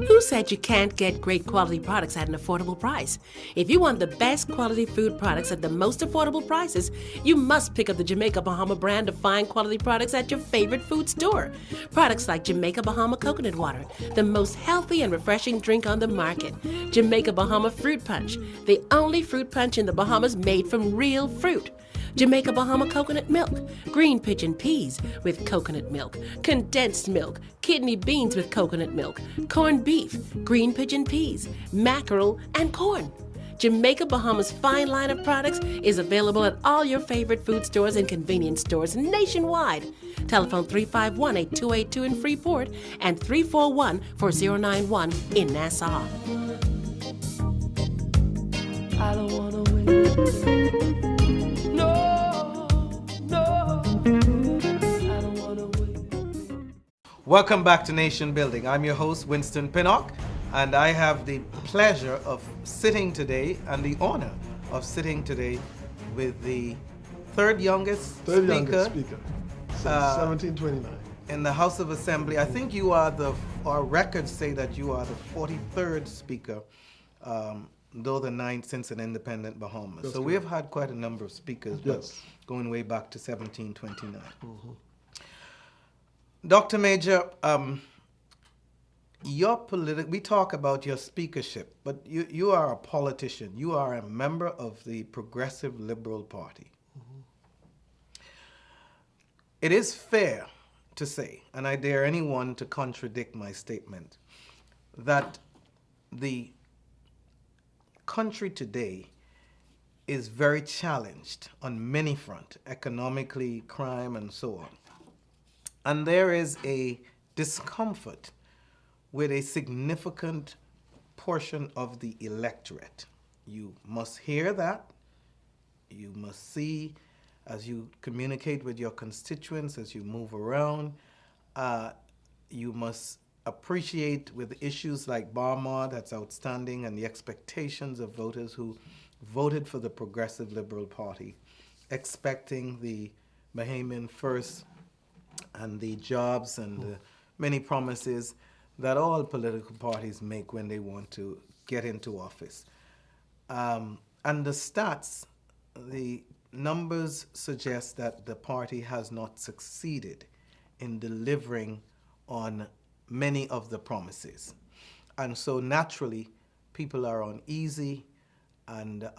Who said you can't get great quality products at an affordable price? If you want the best quality food products at the most affordable prices, you must pick up the Jamaica Bahama brand of fine quality products at your favorite food store. Products like Jamaica Bahama Coconut Water, the most healthy and refreshing drink on the market. Jamaica Bahama Fruit Punch, the only fruit punch in the Bahamas made from real fruit. Jamaica Bahama coconut milk, green pigeon peas with coconut milk, condensed milk, kidney beans with coconut milk, corned beef, green pigeon peas, mackerel, and corn. Jamaica Bahama's fine line of products is available at all your favorite food stores and convenience stores nationwide. Telephone 351-8282 in Freeport and 341-4091 in Nassau. I don't wanna wait. No, I don't wanna wait. Welcome back to Nation Building. I'm your host, Winston Pinnock, and I have the pleasure of sitting today and the honor of sitting today with the third youngest speaker Since 1729. in the House of Assembly. I think you are our records say that you are the 43rd speaker, though the 9th since an independent Bahamas. That's so we have had quite a number of speakers, Yes. but going way back to 1729. Dr. Major, we talk about your speakership, but you are a politician. You are a member of the Progressive Liberal Party. It is fair to say, and I dare anyone to contradict my statement, that the country today is very challenged on many fronts, economically, crime, and so on. And there is a discomfort with a significant portion of the electorate. You must hear that. You must see, as you communicate with your constituents, as you move around, you must appreciate with issues like Barma that's outstanding and the expectations of voters who voted for the Progressive Liberal Party, expecting the Bahamian First and the jobs and the many promises that all political parties make when they want to get into office. And the stats, the numbers suggest that the party has not succeeded in delivering on many of the promises. And so naturally, people are uneasy, and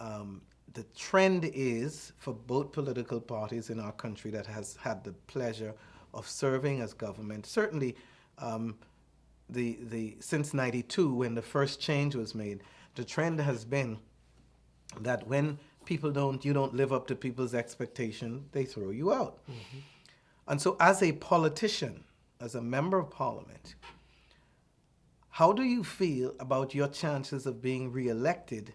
the trend is for both political parties in our country that has had the pleasure of serving as government. Certainly, since '92, when the first change was made, the trend has been that when you don't live up to people's expectation, they throw you out. Mm-hmm. And so as a politician, as a member of parliament, how do you feel about your chances of being re-elected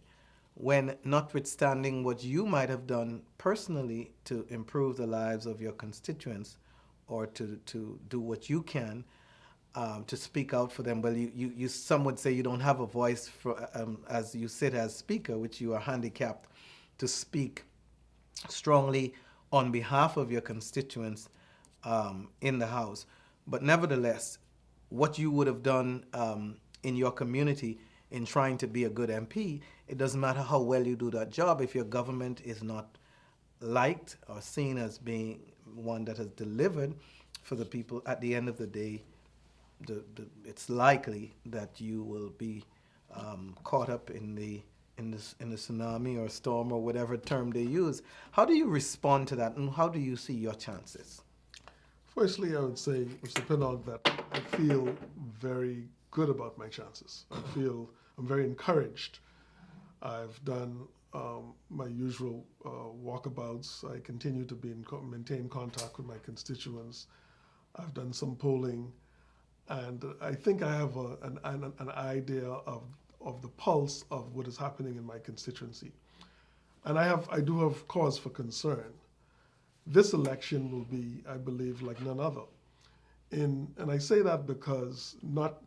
when, notwithstanding what you might have done personally to improve the lives of your constituents or to do what you can to speak out for them? Well, you some would say you don't have a voice for, as you sit as speaker, which you are handicapped to speak strongly on behalf of your constituents in the House. But nevertheless, what you would have done in your community in trying to be a good MP, it doesn't matter how well you do that job if your government is not liked or seen as being one that has delivered for the people. At the end of the day, it's likely that you will be caught up in the tsunami or storm or whatever term they use. How do you respond to that, and how do you see your chances? Firstly, I would say, Mr. Pinnock, that I feel very good about my chances. I feel I'm very encouraged. I've done my usual walkabouts. I continue to maintain contact with my constituents. I've done some polling, and I think I have an idea of the pulse of what is happening in my constituency. And I do have cause for concern. This election will be, I believe, like none other. And I say that because not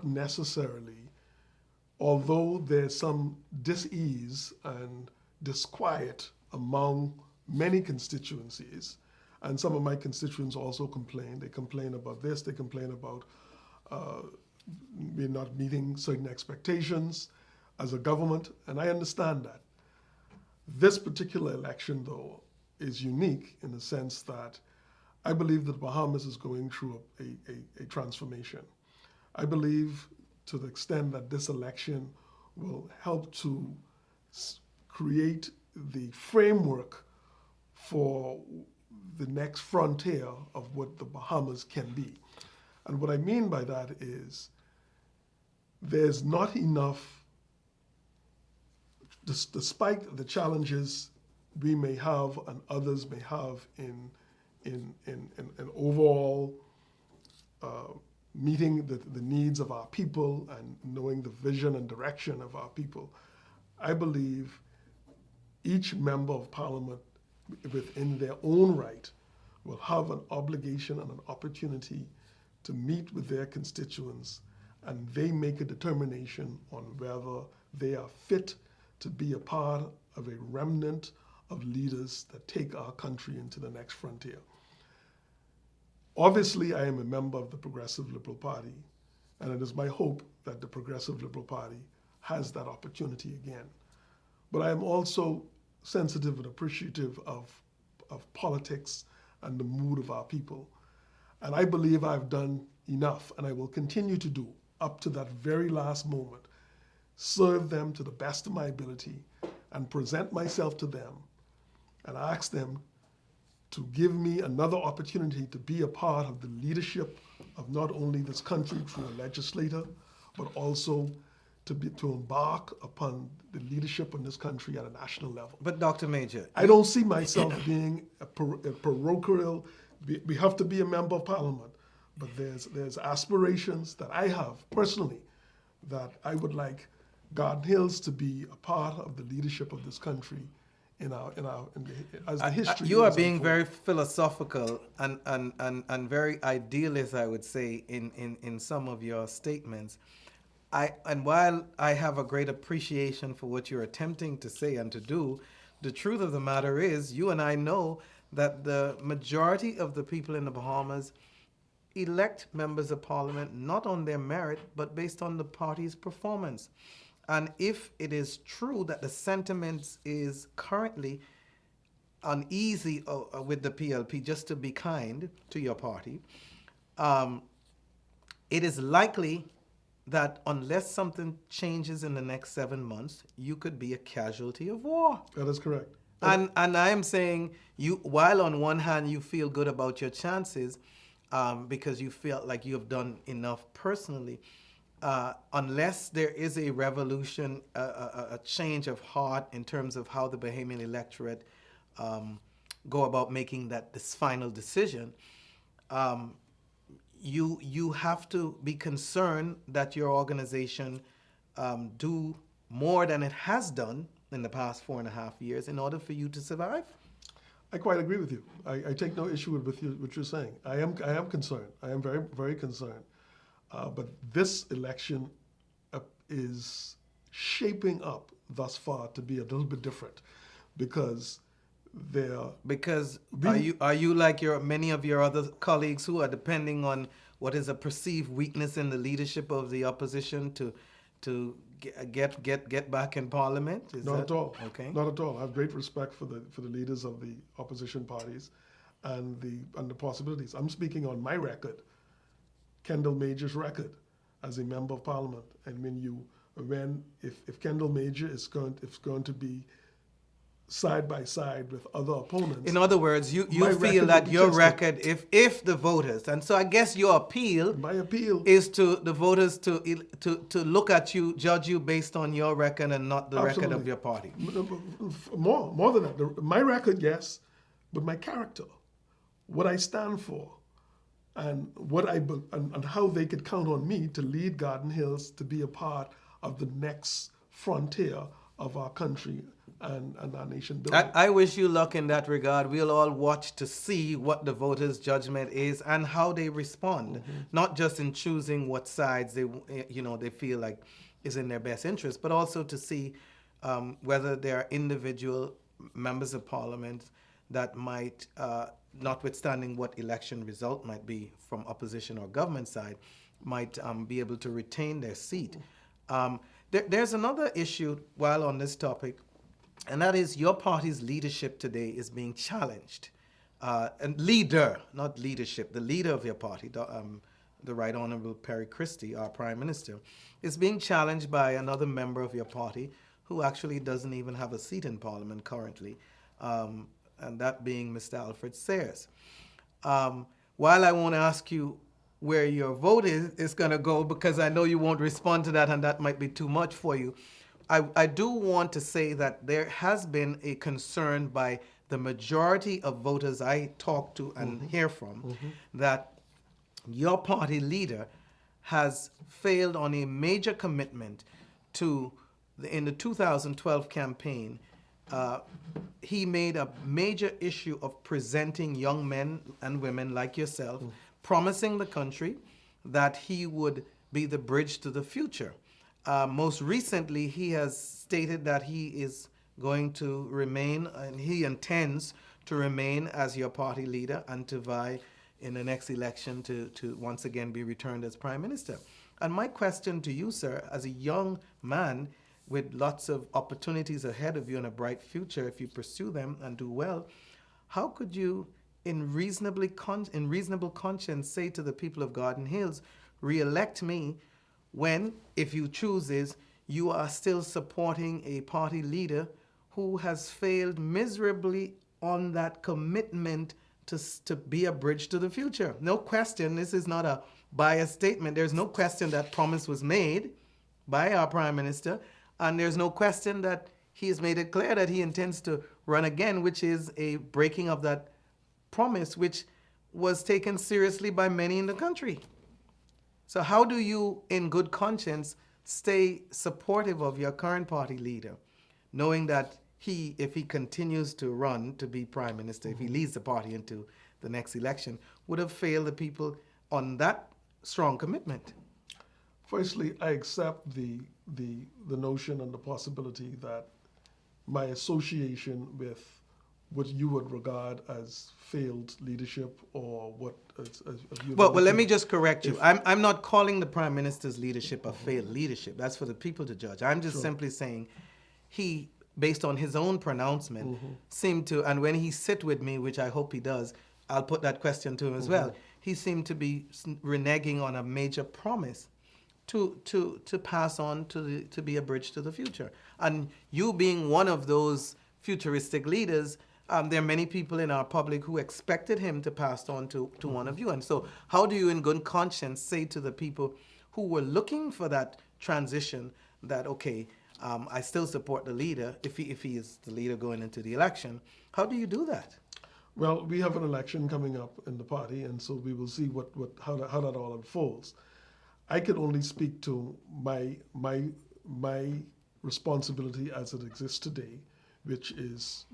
necessarily, although there's some dis-ease and disquiet among many constituencies, and some of my constituents also complain. They complain about this, they complain about we're not meeting certain expectations as a government, and I understand that. This particular election, though, is unique in the sense that I believe that the Bahamas is going through a transformation. I believe to the extent that this election will help to create the framework for the next frontier of what the Bahamas can be. And what I mean by that is there's not enough, despite the challenges we may have and others may have in overall meeting the needs of our people and knowing the vision and direction of our people, I believe each member of parliament within their own right will have an obligation and an opportunity to meet with their constituents, and they make a determination on whether they are fit to be a part of a remnant of leaders that take our country into the next frontier. Obviously, I am a member of the Progressive Liberal Party, and it is my hope that the Progressive Liberal Party has that opportunity again. But I am also sensitive and appreciative of politics and the mood of our people. And I believe I've done enough, and I will continue to do up to that very last moment, serve them to the best of my ability and present myself to them and ask them to give me another opportunity to be a part of the leadership of not only this country through a legislator, but also to embark upon the leadership in this country at a national level. But Dr. Major, I don't see myself being a parochial. We have to be a member of parliament, but there's aspirations that I have personally that I would like Garden Hills to be a part of the leadership of this country as the history. you are is being unfolding. very philosophical and very idealist, I would say, in some of your statements. And while I have a great appreciation for what you're attempting to say and to do, the truth of the matter is, you and I know that the majority of the people in the Bahamas elect members of parliament not on their merit, but based on the party's performance. And if it is true that the sentiment is currently uneasy with the PLP, just to be kind to your party, it is likely that unless something changes in the next 7 months, you could be a casualty of war. That is correct. And I am saying, while on one hand you feel good about your chances, because you feel like you have done enough personally, unless there is a revolution, a change of heart in terms of how the Bahamian electorate go about making this final decision, you have to be concerned that your organization do more than it has done in the past 4.5 years in order for you to survive. I quite agree with you. I take no issue with what you're saying. I am concerned. I am very, very concerned. But this election is shaping up thus far to be a little bit different, because are you like many of your other colleagues who are depending on what is a perceived weakness in the leadership of the opposition to get back in parliament? Not at all. Okay. Not at all. I have great respect for the leaders of the opposition parties and the possibilities. I'm speaking on my record, Kendal Major's record as a member of parliament. And if Kendal Major is going to be side by side with other opponents. In other words, you feel that your record, if the voters, and so I guess your appeal, my appeal is to the voters to look at you, judge you based on your record and not the record of your party. More than that. My record, yes, but my character, what I stand for, and and how they could count on me to lead Garden Hills to be a part of the next frontier of our country and our nation building. I wish you luck in that regard. We'll all watch to see what the voters' judgment is and how they respond, not just in choosing what sides they feel like is in their best interest, but also to see whether there are individual members of parliament that might, notwithstanding what election result might be from opposition or government side, might be able to retain their seat. There's another issue while on this topic, and that is your party's leadership today is being challenged. And leader, not leadership, the leader of your party, the Right Honorable Perry Christie, our Prime Minister, is being challenged by another member of your party who actually doesn't even have a seat in Parliament currently, and that being Mr. Alfred Sayers. While I won't ask you where your vote is going to go, because I know you won't respond to that and that might be too much for you, I do want to say that there has been a concern by the majority of voters I talk to and hear from that your party leader has failed on a major commitment to, in the 2012 campaign, he made a major issue of presenting young men and women like yourself, promising the country that he would be the bridge to the future. Most recently, he has stated that he is going to remain, and he intends to remain as your party leader and to vie in the next election to once again be returned as Prime Minister. And my question to you, sir, as a young man with lots of opportunities ahead of you and a bright future if you pursue them and do well, how could you, in reasonable conscience, say to the people of Garden Hills, re-elect me, when, if you choose this, you are still supporting a party leader who has failed miserably on that commitment to be a bridge to the future. No question, this is not a biased statement. There's no question that promise was made by our Prime Minister, and there's no question that he has made it clear that he intends to run again, which is a breaking of that promise, which was taken seriously by many in the country. So how do you, in good conscience, stay supportive of your current party leader, knowing that if he continues to run to be Prime Minister, if he leads the party into the next election, would have failed the people on that strong commitment? Firstly, I accept the notion and the possibility that my association with what you would regard as failed leadership, or what well, let me just correct you. I'm not calling the Prime Minister's leadership a failed leadership. That's for the people to judge. I'm just simply saying he, based on his own pronouncement, seemed to, and when he sit with me, which I hope he does, I'll put that question to him as well. He seemed to be reneging on a major promise to pass on to be a bridge to the future. And you being one of those futuristic leaders, there are many people in our public who expected him to pass on to one of you. And so how do you in good conscience say to the people who were looking for that transition that, okay, I still support the leader if he is the leader going into the election? How do you do that? Well, we have an election coming up in the party, and so we will see how that all unfolds. I can only speak to my responsibility as it exists today, which is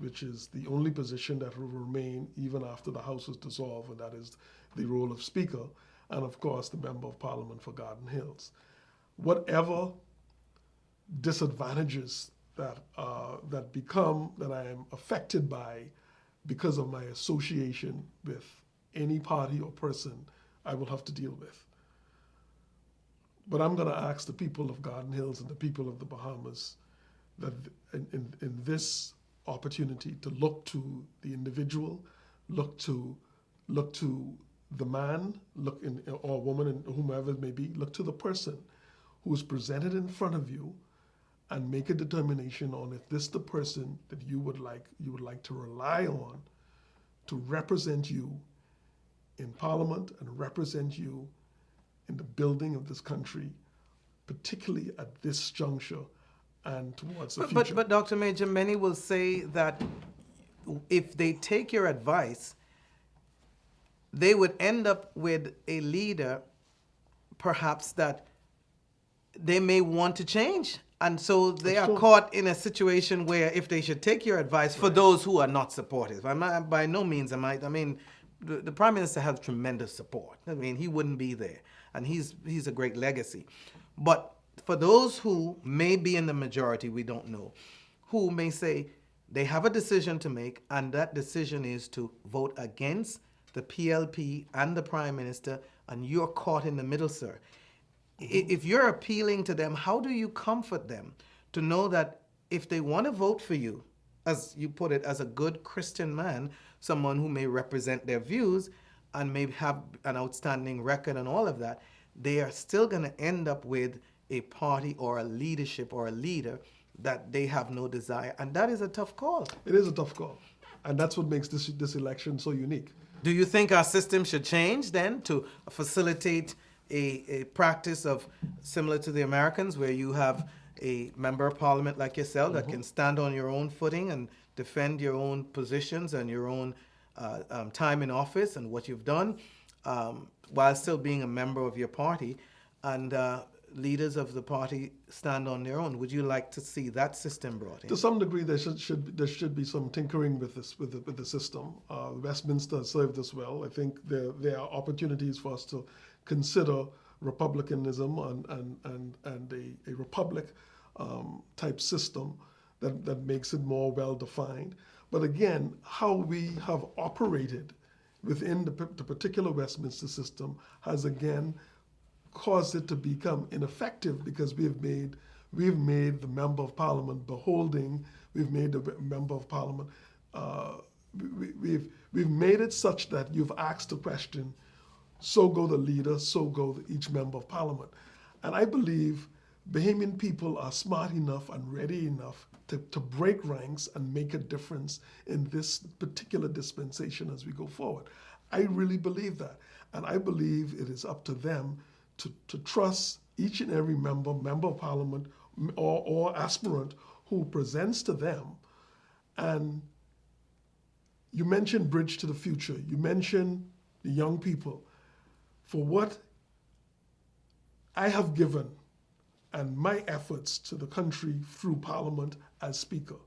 the only position that will remain even after the House is dissolved, and that is the role of Speaker, and of course the Member of Parliament for Garden Hills. Whatever disadvantages that I am affected by because of my association with any party or person, I will have to deal with. But I'm going to ask the people of Garden Hills and the people of the Bahamas that in this opportunity to look to the individual, look to the man, or woman, and whomever it may be, look to the person who is presented in front of you, and make a determination on if this is the person that you would like to rely on to represent you in Parliament and represent you in the building of this country, particularly at this juncture and towards the future. But Dr. Major, many will say that if they take your advice, they would end up with a leader perhaps that they may want to change. And so they are caught in a situation where if they should take your advice, for those who are not supportive, by no means am I mean, the Prime Minister has tremendous support. I mean, he wouldn't be there. And he's a great legacy. But for those who may be in the majority, we don't know, who may say they have a decision to make, and that decision is to vote against the PLP and the Prime Minister, and you're caught in the middle, sir. If you're appealing to them, how do you comfort them to know that if they want to vote for you, as you put it, as a good Christian man, someone who may represent their views and may have an outstanding record and all of that, they are still going to end up with a party or a leadership or a leader that they have no desire. And that is a tough call. It is a tough call. And that's what makes this election so unique. Do you think our system should change then to facilitate a practice of similar to the Americans, where you have a member of parliament like yourself that can stand on your own footing and defend your own positions and your own time in office and what you've done, while still being a member of your party, and leaders of the party stand on their own? Would you like to see that system brought in? To some degree, there should be some tinkering with the system. Westminster has served us well. I think there are opportunities for us to consider republicanism and a republic type system that makes it more well defined. But again, how we have operated within the particular Westminster system has again caused it to become ineffective, because we've made the Member of Parliament beholding. We've made the Member of Parliament. We've made it such that you've asked a question, so go the leader, so go each Member of Parliament. And I believe Bahamian people are smart enough and ready enough to break ranks and make a difference in this particular dispensation as we go forward. I really believe that. And I believe it is up to them to trust each and every member of parliament or aspirant who presents to them. And you mentioned Bridge to the Future. You mentioned the young people. For what I have given and my efforts to the country through Parliament as Speaker,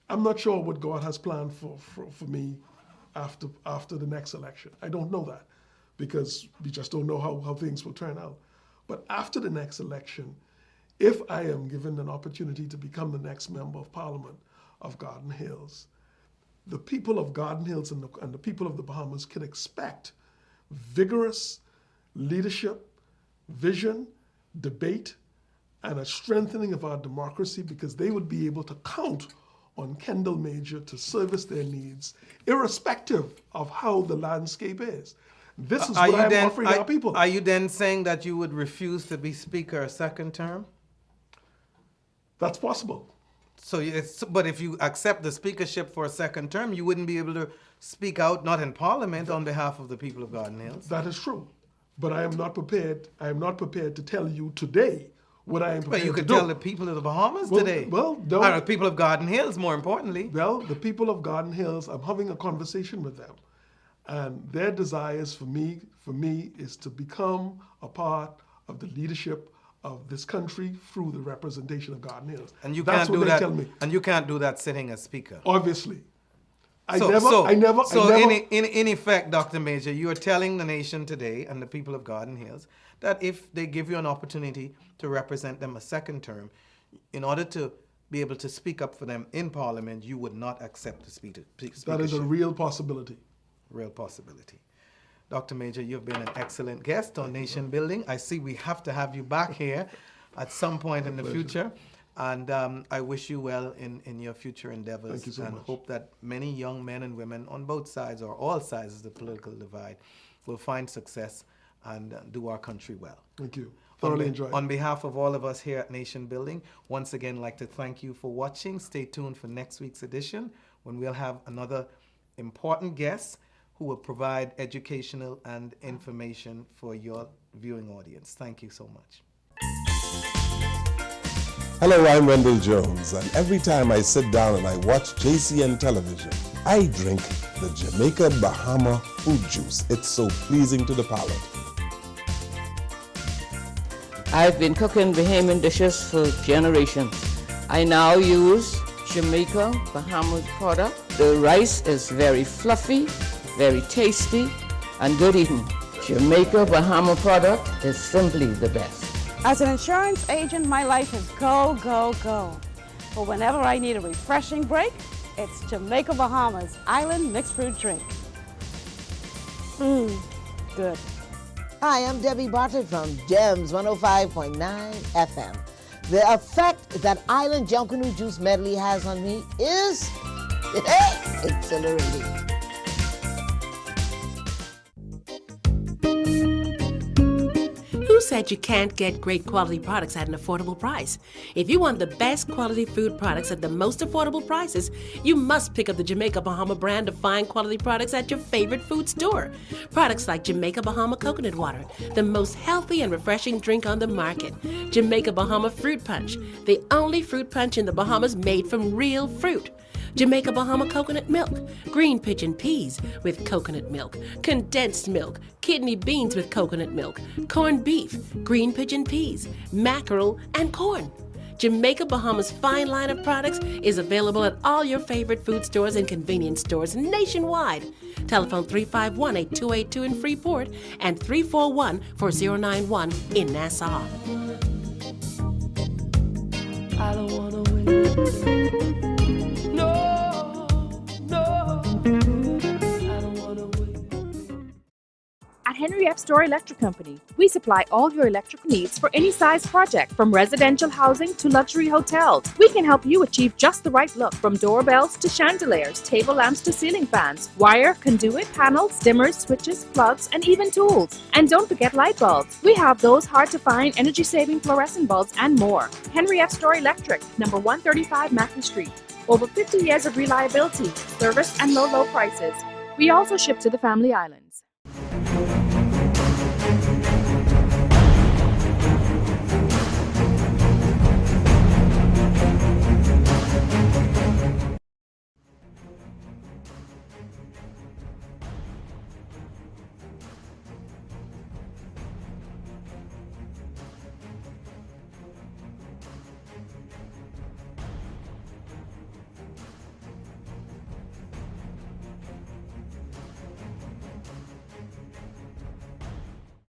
I'm not sure what God has planned for me after the next election. I don't know that, because we just don't know how things will turn out. But after the next election, if I am given an opportunity to become the next Member of Parliament of Garden Hills, the people of Garden Hills and the people of the Bahamas can expect vigorous leadership, vision, debate, and a strengthening of our democracy, because they would be able to count on Kendal Major to service their needs, irrespective of how the landscape is. This is what I'm offering our people. Are you then saying that you would refuse to be Speaker a second term? That's possible. But if you accept the speakership for a second term, you wouldn't be able to speak out, not in Parliament, on behalf of the people of Garden Hills. That is true. But I am not prepared. I am not prepared to tell you today what I am prepared to do. But you could tell the people of the Bahamas today. Well, no. Or the people of Garden Hills, more importantly. Well, the people of Garden Hills, I'm having a conversation with them. And their desires for me is to become a part of the leadership of this country through the representation of Garden Hills. And you That's can't do what they that. tell me. And you can't do that sitting as Speaker. Obviously. In effect, Dr. Major, you are telling the nation today and the people of Garden Hills that if they give you an opportunity to represent them a second term, in order to be able to speak up for them in Parliament, you would not accept the speakership. That is a real possibility. Real possibility. Dr. Major, you've been an excellent guest on Nation Building. I see we have to have you back here at some point in the future. And I wish you well in your future endeavors. Thank you so much. Hope that many young men and women on both sides or all sides of the political divide will find success and do our country well. Thank you. Thoroughly enjoyed. On behalf of all of us here at Nation Building, once again, like to thank you for watching. Stay tuned for next week's edition when we'll have another important guest who will provide educational and information for your viewing audience. Thank you so much. Hello, I'm Wendell Jones, and every time I sit down and I watch JCN television, I drink the Jamaica Bahama fruit juice. It's so pleasing to the palate. I've been cooking Bahamian dishes for generations. I now use Jamaica Bahamas product. The rice is very fluffy, very tasty, and good eating. Jamaica Bahama product is simply the best. As an insurance agent, my life is go, go, go. But whenever I need a refreshing break, it's Jamaica Bahamas Island Mixed Fruit Drink. Good. Hi, I'm Debbie Bartlett from GEMS 105.9 FM. The effect that Island Junkanoo Juice medley has on me is exhilarating. Who said you can't get great quality products at an affordable price? If you want the best quality food products at the most affordable prices, you must pick up the Jamaica Bahama brand of fine quality products at your favorite food store. Products like Jamaica Bahama Coconut Water, the most healthy and refreshing drink on the market. Jamaica Bahama Fruit Punch, the only fruit punch in the Bahamas made from real fruit. Jamaica Bahama coconut milk, green pigeon peas with coconut milk, condensed milk, kidney beans with coconut milk, corned beef, green pigeon peas, mackerel, and corn. Jamaica Bahamas fine line of products is available at all your favorite food stores and convenience stores nationwide. Telephone 351-8282 in Freeport and 341-4091 in Nassau. I don't wanna wait. No, no, I don't wanna wait. At Henry F. Store Electric Company, we supply all your electrical needs for any size project, from residential housing to luxury hotels. We can help you achieve just the right look, from doorbells to chandeliers, table lamps to ceiling fans, wire, conduit, panels, dimmers, switches, plugs, and even tools. And don't forget light bulbs. We have those hard-to-find, energy-saving fluorescent bulbs and more. Henry F. Store Electric, number 135 Mackley Street. Over 50 years of reliability, service, and low prices. We also ship to the Family Island.